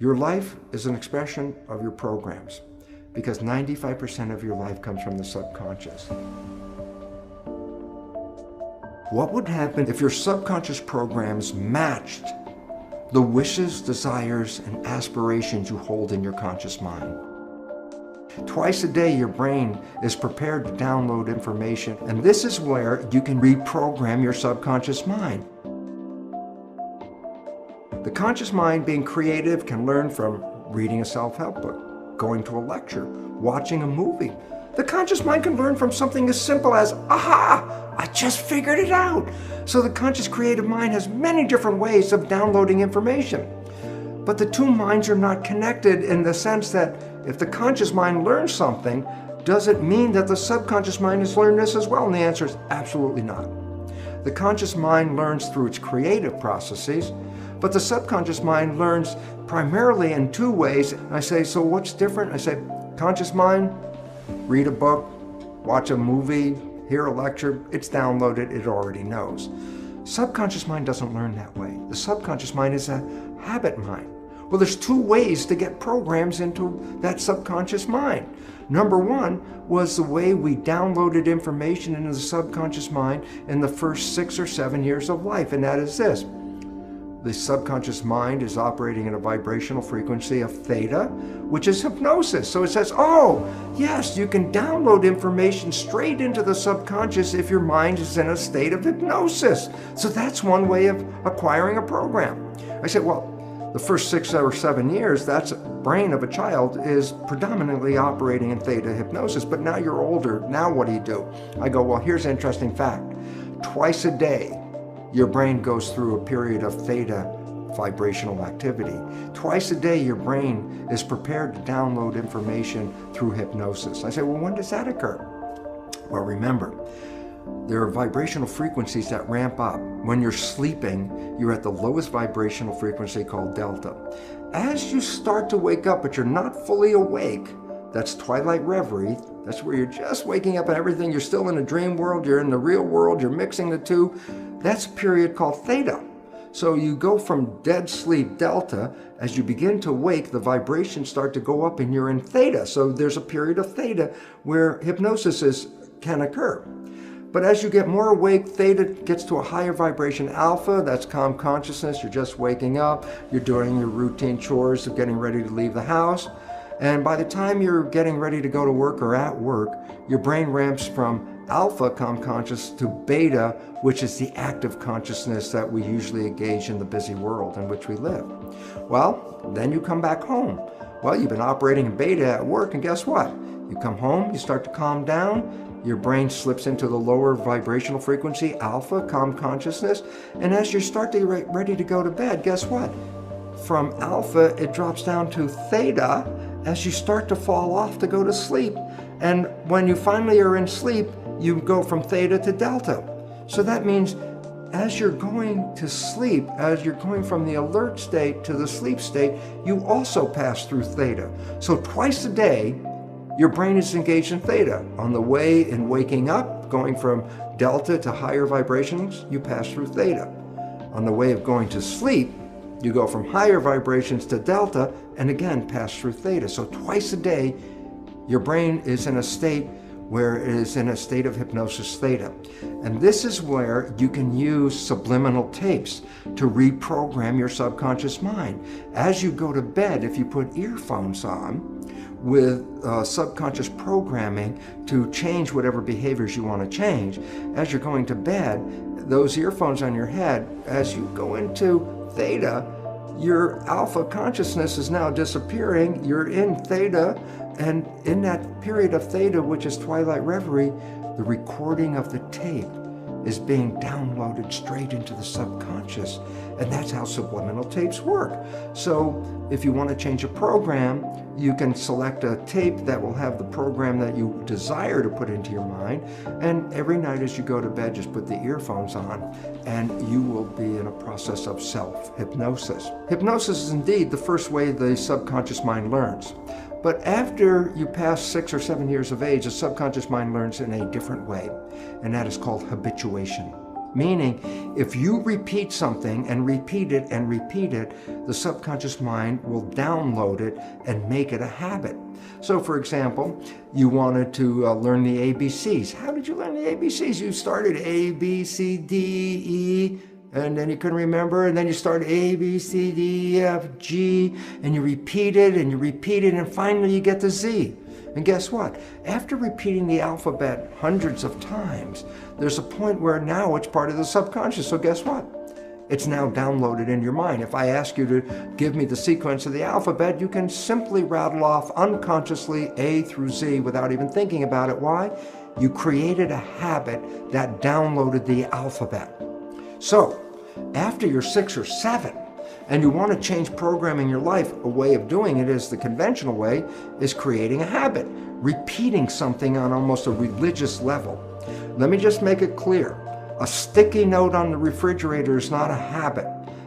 Your life is an expression of your programs because 95% of your life comes from the subconscious. What would happen if your subconscious programs matched the wishes, desires, and aspirations you hold in your conscious mind? Twice a day, your brain is prepared to download information, and this is where you can reprogram your subconscious mind. The conscious mind, being creative, can learn from reading a self-help book, going to a lecture, watching a movie. The conscious mind can learn from something as simple as, aha, I just figured it out. So the conscious creative mind has many different ways of downloading information. But the two minds are not connected in the sense that if the conscious mind learns something, does it mean that the subconscious mind has learned this as well? And the answer is absolutely not. The conscious mind learns through its creative processes, but the subconscious mind learns primarily in two ways. And I say, so what's different? I say, conscious mind, read a book, watch a movie, hear a lecture, it's downloaded, it already knows. Subconscious mind doesn't learn that way. The subconscious mind is a habit mind. Well, there's two ways to get programs into that subconscious mind. Number one was the way we downloaded information into the subconscious mind in the first 6 or 7 years of life, and that is this. The subconscious mind is operating at a vibrational frequency of theta, which is hypnosis. So it says, oh, yes, you can download information straight into the subconscious if your mind is in a state of hypnosis. So that's one way of acquiring a program. I said, well, the first 6 or 7 years, that brain of a child is predominantly operating in theta hypnosis, but now you're older, now what do? I go, well, here's an interesting fact. Twice a day, your brain goes through a period of theta vibrational activity. Twice a day, your brain is prepared to download information through hypnosis. I say, well, when does that occur? Well, remember, there are vibrational frequencies that ramp up. When you're sleeping, you're at the lowest vibrational frequency called delta. As you start to wake up, but you're not fully awake, that's twilight reverie. That's where you're just waking up and everything. You're still in a dream world. You're in the real world. You're mixing the two. That's a period called theta. So you go from dead sleep, delta. As you begin to wake, the vibrations start to go up and you're in theta. So there's a period of theta where hypnosis can occur. But as you get more awake, theta gets to a higher vibration. Alpha, that's calm consciousness. You're just waking up. You're doing your routine chores of getting ready to leave the house. And by the time you're getting ready to go to work or at work, your brain ramps from alpha, calm conscious, to beta, which is the active consciousness that we usually engage in the busy world in which we live. Well, then you come back home. Well, you've been operating in beta at work, and guess what? You come home, you start to calm down, your brain slips into the lower vibrational frequency, alpha, calm consciousness, and as you start to get ready to go to bed, guess what? From alpha, it drops down to theta as you start to fall off to go to sleep. And when you finally are in sleep, you go from theta to delta. So that means as you're going to sleep, as you're going from the alert state to the sleep state, you also pass through theta. So twice a day, your brain is engaged in theta. On the way in waking up, going from delta to higher vibrations, you pass through theta. On the way of going to sleep, you go from higher vibrations to delta and again pass through theta. So twice a day, your brain is in a state where it is in a state of hypnosis theta. And this is where you can use subliminal tapes to reprogram your subconscious mind. As you go to bed, if you put earphones on with subconscious programming to change whatever behaviors you want to change, as you're going to bed, those earphones on your head, as you go into theta, your alpha consciousness is now disappearing. You're in theta, and in that period of theta, which is twilight reverie, the recording of the tape is being downloaded straight into the subconscious. And that's how subliminal tapes work. So if you want to change a program, you can select a tape that will have the program that you desire to put into your mind. And every night as you go to bed, just put the earphones on and you will be in a process of self-hypnosis. Hypnosis is indeed the first way the subconscious mind learns. But after you pass 6 or 7 years of age, the subconscious mind learns in a different way, and that is called habituation. Meaning, if you repeat something and repeat it and repeat it, the subconscious mind will download it and make it a habit. So for example, you wanted to learn the ABCs. How did you learn the ABCs? You started A, B, C, D, E, and then you couldn't remember, and then you started A, B, C, D, E, F, G, and you repeat it, and finally you get to Z. And guess what? After repeating the alphabet hundreds of times, there's a point where now it's part of the subconscious. So guess what? It's now downloaded in your mind. If I ask you to give me the sequence of the alphabet, you can simply rattle off unconsciously A through Z without even thinking about it. Why? You created a habit that downloaded the alphabet. So, after you're 6 or 7, and you want to change programming your life, a way of doing it is the conventional way, is creating a habit, repeating something on almost a religious level. Let me just make it clear. A sticky note on the refrigerator is not a habit.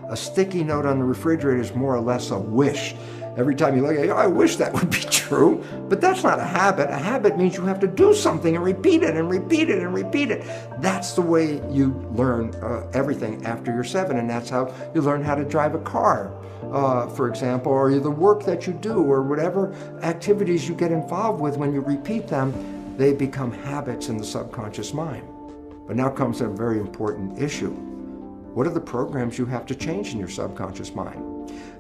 A sticky note on the refrigerator is more or less a wish. Every time you look at it, I wish that would be true, but that's not a habit. A habit means you have to do something and repeat it and repeat it and repeat it. That's the way you learn everything after you're 7, and that's how you learn how to drive a car, for example, or the work that you do, or whatever activities you get involved with. When you repeat them, they become habits in the subconscious mind. But now comes a very important issue. What are the programs you have to change in your subconscious mind?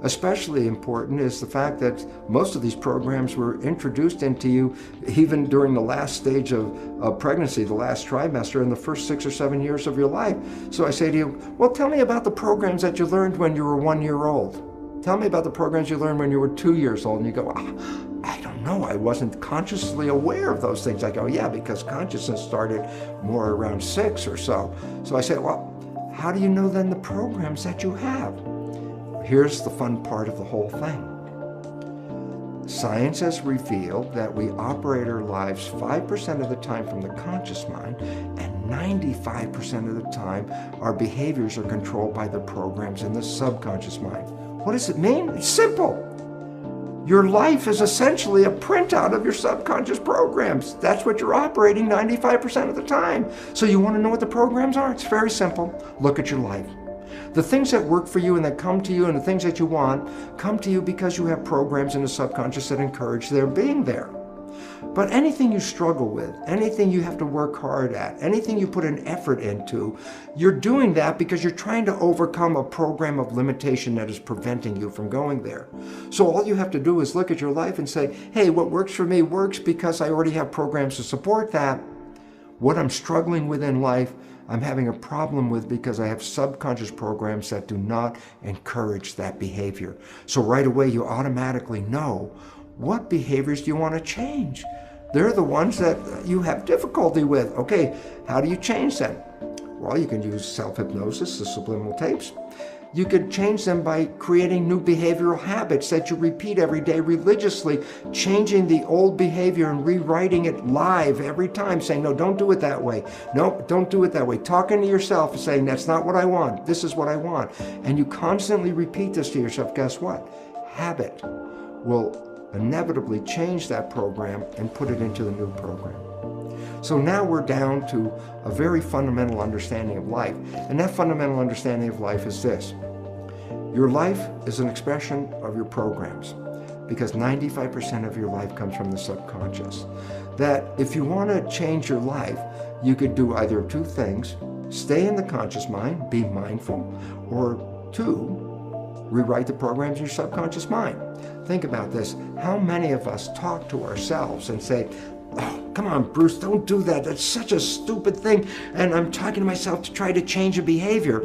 Especially important is the fact that most of these programs were introduced into you even during the last stage of pregnancy, the last trimester, in the first 6 or 7 years of your life. So I say to you, well, tell me about the programs that you learned when you were 1 year old. Tell me about the programs you learned when you were 2 years old. And you go, I don't know, I wasn't consciously aware of those things. I go, yeah, because consciousness started more around 6 or so. So I say, well, how do you know then the programs that you have? Here's the fun part of the whole thing. Science has revealed that we operate our lives 5% of the time from the conscious mind, and 95% of the time our behaviors are controlled by the programs in the subconscious mind. What does it mean? It's simple. Your life is essentially a printout of your subconscious programs. That's what you're operating 95% of the time. So you want to know what the programs are? It's very simple. Look at your life. The things that work for you and that come to you and the things that you want come to you because you have programs in the subconscious that encourage their being there. But anything you struggle with, anything you have to work hard at, anything you put an effort into, you're doing that because you're trying to overcome a program of limitation that is preventing you from going there. So all you have to do is look at your life and say, hey, what works for me works because I already have programs to support that. What I'm struggling with in life, I'm having a problem with because I have subconscious programs that do not encourage that behavior. So right away you automatically know, what behaviors do you want to change? They're the ones that you have difficulty with. Okay, how do you change them? Well, you can use self-hypnosis, the subliminal tapes. You could change them by creating new behavioral habits that you repeat every day religiously, changing the old behavior and rewriting it live every time, saying, no, don't do it that way. No, don't do it that way. Talking to yourself and saying, that's not what I want. This is what I want. And you constantly repeat this to yourself. Guess what? Habit will inevitably change that program and put it into the new program. So now we're down to a very fundamental understanding of life. And that fundamental understanding of life is this. Your life is an expression of your programs, because 95% of your life comes from the subconscious. That if you want to change your life, you could do either of two things: stay in the conscious mind, be mindful, or 2, rewrite the programs in your subconscious mind. Think about this. How many of us talk to ourselves and say, oh, come on, Bruce, don't do that. That's such a stupid thing. And I'm talking to myself to try to change a behavior.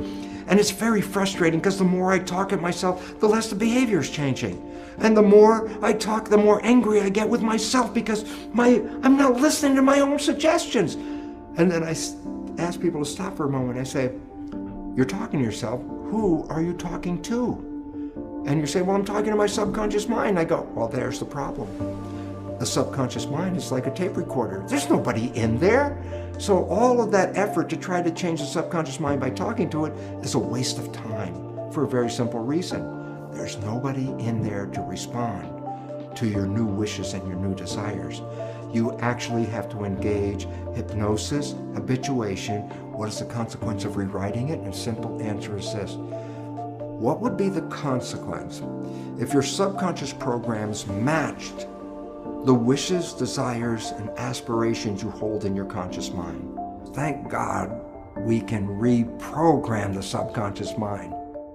And it's very frustrating because the more I talk at myself, the less the behavior is changing. And the more I talk, the more angry I get with myself because I'm not listening to my own suggestions. And then I ask people to stop for a moment. I say, you're talking to yourself. Who are you talking to? And you say, well, I'm talking to my subconscious mind. I go, well, there's the problem. The subconscious mind is like a tape recorder. There's nobody in there. So all of that effort to try to change the subconscious mind by talking to it is a waste of time for a very simple reason. There's nobody in there to respond to your new wishes and your new desires. You actually have to engage hypnosis, habituation, What is the consequence of rewriting it? And a simple answer is this. What would be the consequence if your subconscious programs matched the wishes, desires, and aspirations you hold in your conscious mind? Thank God we can reprogram the subconscious mind.